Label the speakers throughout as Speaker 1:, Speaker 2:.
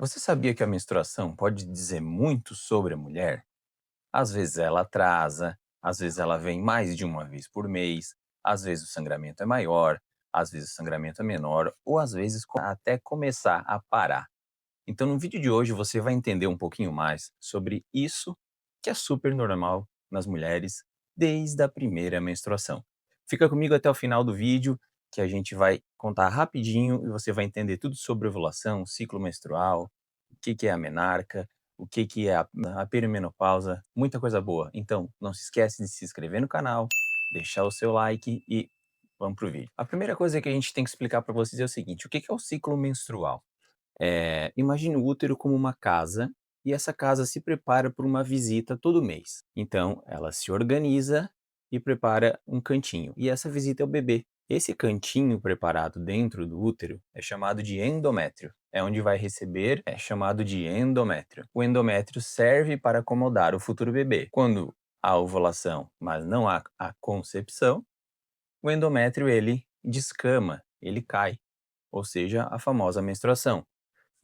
Speaker 1: Você sabia que a menstruação pode dizer muito sobre a mulher? Às vezes ela atrasa, às vezes ela vem mais de uma vez por mês, às vezes o sangramento é maior, às vezes o sangramento é menor, ou às vezes até começar a parar. Então, no vídeo de hoje você vai entender um pouquinho mais sobre isso que é super normal nas mulheres desde a primeira menstruação. Fica comigo até o final do vídeo que a gente vai contar rapidinho e você vai entender tudo sobre ovulação, ciclo menstrual, o que que é a menarca, o que que é a perimenopausa, muita coisa boa. Então, não se esquece de se inscrever no canal, deixar o seu like e vamos pro vídeo. A primeira coisa que a gente tem que explicar para vocês é o seguinte: o que que é o ciclo menstrual? Imagine o útero como uma casa e essa casa se prepara para uma visita todo mês. Então, ela se organiza e prepara um cantinho. E essa visita é o bebê. Esse cantinho preparado dentro do útero é chamado de endométrio. É onde vai receber, é chamado de endométrio. O endométrio serve para acomodar o futuro bebê. Quando há ovulação, mas não há a concepção, o endométrio ele descama, ele cai, ou seja, a famosa menstruação.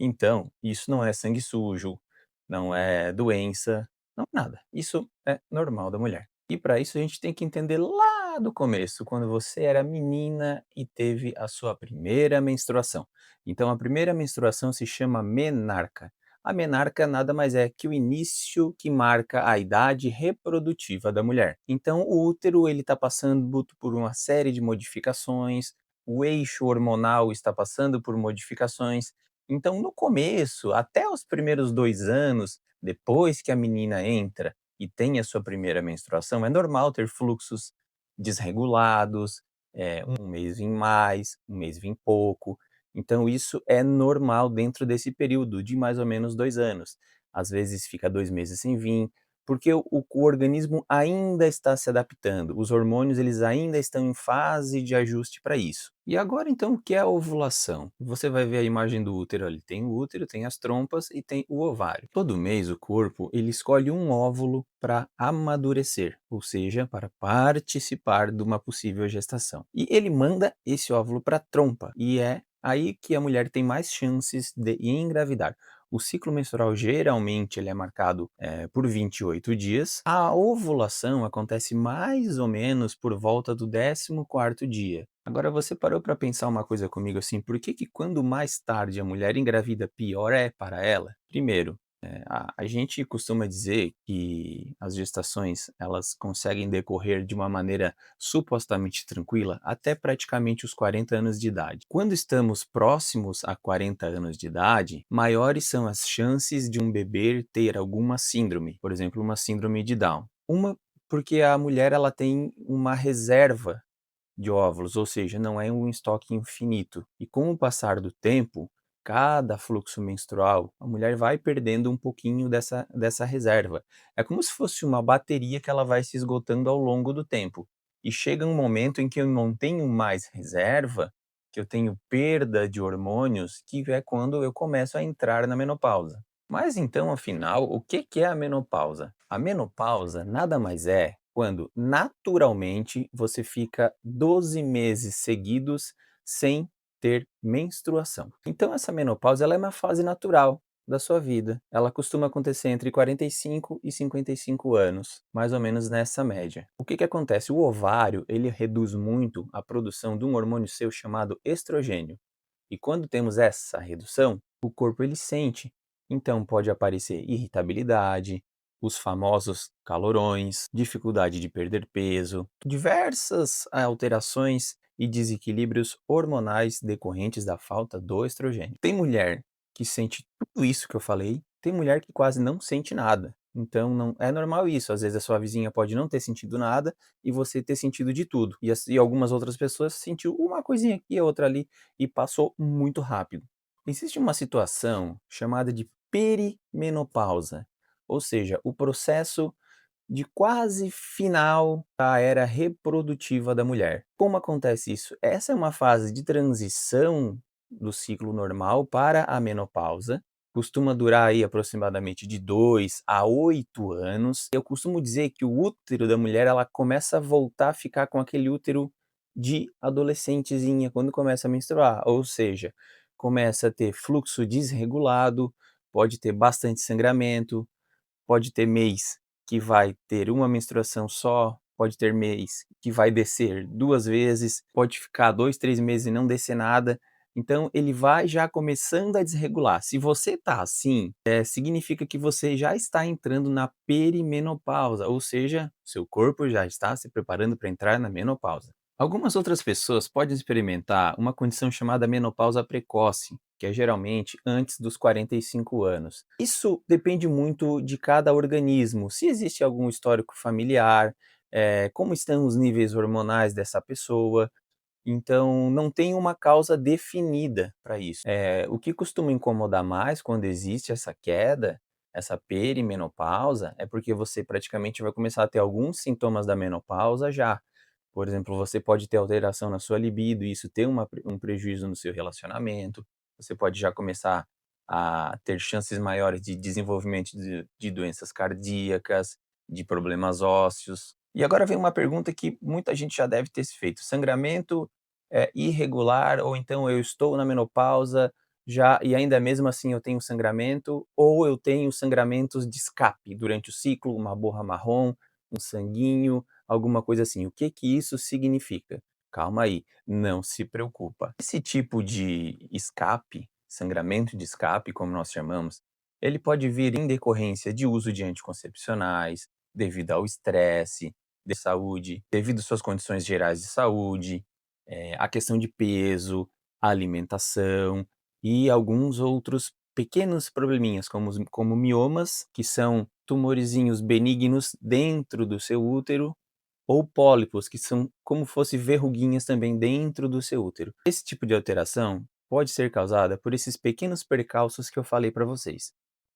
Speaker 1: Então, isso não é sangue sujo, não é doença, não é nada. Isso é normal da mulher. E para isso a gente tem que entender lá do começo, quando você era menina e teve a sua primeira menstruação. Então, a primeira menstruação se chama menarca. A menarca nada mais é que o início que marca a idade reprodutiva da mulher. Então, o útero ele está passando por uma série de modificações, o eixo hormonal está passando por modificações, então, no começo, até os primeiros 2 anos, depois que a menina entra e tem a sua primeira menstruação, é normal ter fluxos desregulados, 1 mês vem mais, 1 mês vem pouco. Então isso é normal dentro desse período de mais ou menos 2 anos. Às vezes fica 2 meses sem vir, porque o organismo ainda está se adaptando, os hormônios eles ainda estão em fase de ajuste para isso. E agora então o que é a ovulação? Você vai ver a imagem do útero ali, tem o útero, tem as trompas e tem o ovário. Todo mês o corpo ele escolhe um óvulo para amadurecer, ou seja, para participar de uma possível gestação. E ele manda esse óvulo para a trompa, e é aí que a mulher tem mais chances de engravidar. O ciclo menstrual geralmente ele é marcado por 28 dias. A ovulação acontece mais ou menos por volta do 14º dia. Agora você parou para pensar uma coisa comigo assim, por que que quando mais tarde a mulher engravida pior é para ela? Primeiro, a gente costuma dizer que as gestações elas conseguem decorrer de uma maneira supostamente tranquila até praticamente os 40 anos de idade. Quando estamos próximos a 40 anos de idade, maiores são as chances de um bebê ter alguma síndrome, por exemplo, uma síndrome de Down. Uma porque a mulher ela tem uma reserva de óvulos, ou seja, não é um estoque infinito. E com o passar do tempo, cada fluxo menstrual, a mulher vai perdendo um pouquinho dessa reserva. É como se fosse uma bateria que ela vai se esgotando ao longo do tempo. E chega um momento em que eu não tenho mais reserva, que eu tenho perda de hormônios, que é quando eu começo a entrar na menopausa. Mas então, afinal, o que que é a menopausa? A menopausa nada mais é quando naturalmente você fica 12 meses seguidos sem ter menstruação. Então essa menopausa ela é uma fase natural da sua vida. Ela costuma acontecer entre 45 e 55 anos, mais ou menos nessa média. O que que acontece? O ovário, ele reduz muito a produção de um hormônio seu chamado estrogênio. E quando temos essa redução, o corpo ele sente. Então pode aparecer irritabilidade, os famosos calorões, dificuldade de perder peso, diversas alterações e desequilíbrios hormonais decorrentes da falta do estrogênio. Tem mulher que sente tudo isso que eu falei, tem mulher que quase não sente nada. Então não é normal isso. Às vezes a sua vizinha pode não ter sentido nada e você ter sentido de tudo. E algumas outras pessoas sentiu uma coisinha aqui, outra ali e passou muito rápido. Existe uma situação chamada de perimenopausa, ou seja, o processo de quase final da era reprodutiva da mulher. Como acontece isso? Essa é uma fase de transição do ciclo normal para a menopausa. Costuma durar aí aproximadamente de 2 a 8 anos. Eu costumo dizer que o útero da mulher ela começa a voltar a ficar com aquele útero de adolescentezinha quando começa a menstruar, ou seja, começa a ter fluxo desregulado, pode ter bastante sangramento, pode ter mês que vai ter uma menstruação só, pode ter mês que vai descer 2 vezes, pode ficar 2, 3 meses e não descer nada. Então ele vai já começando a desregular. Se você tá assim, significa que você já está entrando na perimenopausa, ou seja, seu corpo já está se preparando para entrar na menopausa. Algumas outras pessoas podem experimentar uma condição chamada menopausa precoce, que é geralmente antes dos 45 anos. Isso depende muito de cada organismo, se existe algum histórico familiar, como estão os níveis hormonais dessa pessoa. Então, não tem uma causa definida para isso. O que costuma incomodar mais quando existe essa queda, essa perimenopausa, é porque você praticamente vai começar a ter alguns sintomas da menopausa já. Por exemplo, você pode ter alteração na sua libido e isso ter um prejuízo no seu relacionamento. Você pode já começar a ter chances maiores de desenvolvimento de doenças cardíacas, de problemas ósseos. E agora vem uma pergunta que muita gente já deve ter se feito: sangramento irregular, ou então eu estou na menopausa já e ainda mesmo assim eu tenho sangramento, ou eu tenho sangramentos de escape durante o ciclo, uma borra marrom, um sanguinho, alguma coisa assim. O que que isso significa? Calma aí, não se preocupa. Esse tipo de escape, sangramento de escape, como nós chamamos, ele pode vir em decorrência de uso de anticoncepcionais, devido ao estresse, de saúde, devido às suas condições gerais de saúde, a questão de peso, alimentação e alguns outros pequenos probleminhas, como miomas, que são tumorezinhos benignos dentro do seu útero, ou pólipos, que são como fosse verruguinhas também dentro do seu útero. Esse tipo de alteração pode ser causada por esses pequenos percalços que eu falei para vocês.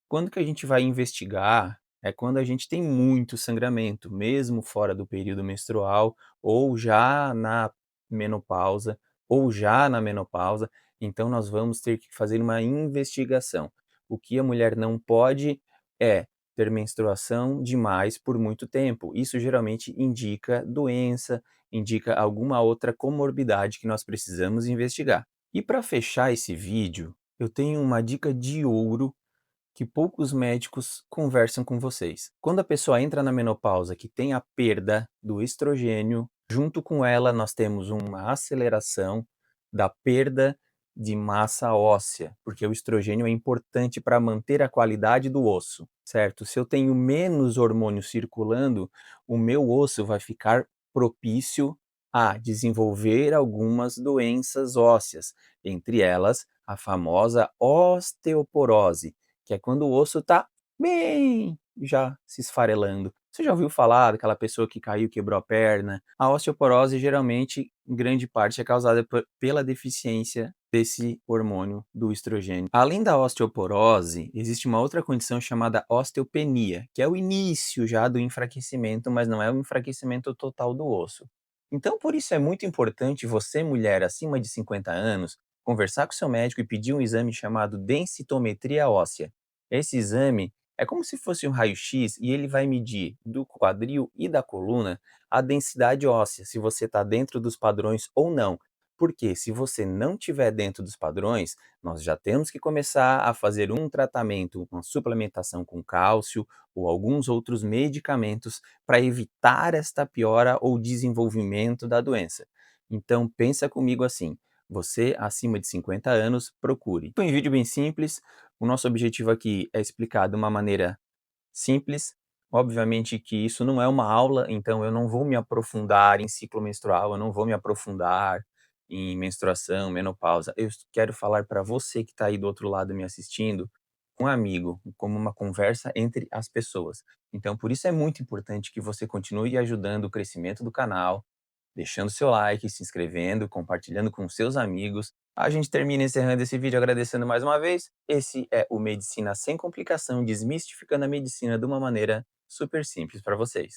Speaker 1: Quando que a gente vai investigar, é quando a gente tem muito sangramento, mesmo fora do período menstrual, ou já na menopausa, ou já na menopausa, então nós vamos ter que fazer uma investigação. O que a mulher não pode é ter menstruação demais por muito tempo. Isso geralmente indica doença, indica alguma outra comorbidade que nós precisamos investigar. E para fechar esse vídeo, eu tenho uma dica de ouro que poucos médicos conversam com vocês. Quando a pessoa entra na menopausa, que tem a perda do estrogênio, junto com ela nós temos uma aceleração da perda de massa óssea, porque o estrogênio é importante para manter a qualidade do osso, certo? Se eu tenho menos hormônio circulando, o meu osso vai ficar propício a desenvolver algumas doenças ósseas, entre elas a famosa osteoporose, que é quando o osso está bem já se esfarelando. Você já ouviu falar daquela pessoa que caiu, quebrou a perna? A osteoporose geralmente, em grande parte, é causada pela deficiência desse hormônio do estrogênio. Além da osteoporose, existe uma outra condição chamada osteopenia, que é o início já do enfraquecimento, mas não é o enfraquecimento total do osso. Então, por isso é muito importante você, mulher acima de 50 anos, conversar com seu médico e pedir um exame chamado densitometria óssea. Esse exame é como se fosse um raio-x e ele vai medir do quadril e da coluna a densidade óssea, se você está dentro dos padrões ou não. Porque se você não estiver dentro dos padrões, nós já temos que começar a fazer um tratamento, uma suplementação com cálcio ou alguns outros medicamentos para evitar esta piora ou desenvolvimento da doença. Então pensa comigo assim, você acima de 50 anos, procure. Foi um vídeo bem simples, o nosso objetivo aqui é explicar de uma maneira simples. Obviamente que isso não é uma aula, então eu não vou me aprofundar em ciclo menstrual, eu não vou me aprofundar em menstruação, menopausa. Eu quero falar para você que está aí do outro lado me assistindo, um amigo, como uma conversa entre as pessoas. Então, por isso é muito importante que você continue ajudando o crescimento do canal, deixando seu like, se inscrevendo, compartilhando com seus amigos. A gente termina encerrando esse vídeo agradecendo mais uma vez. Esse é o Medicina Sem Complicação, desmistificando a medicina de uma maneira super simples para vocês.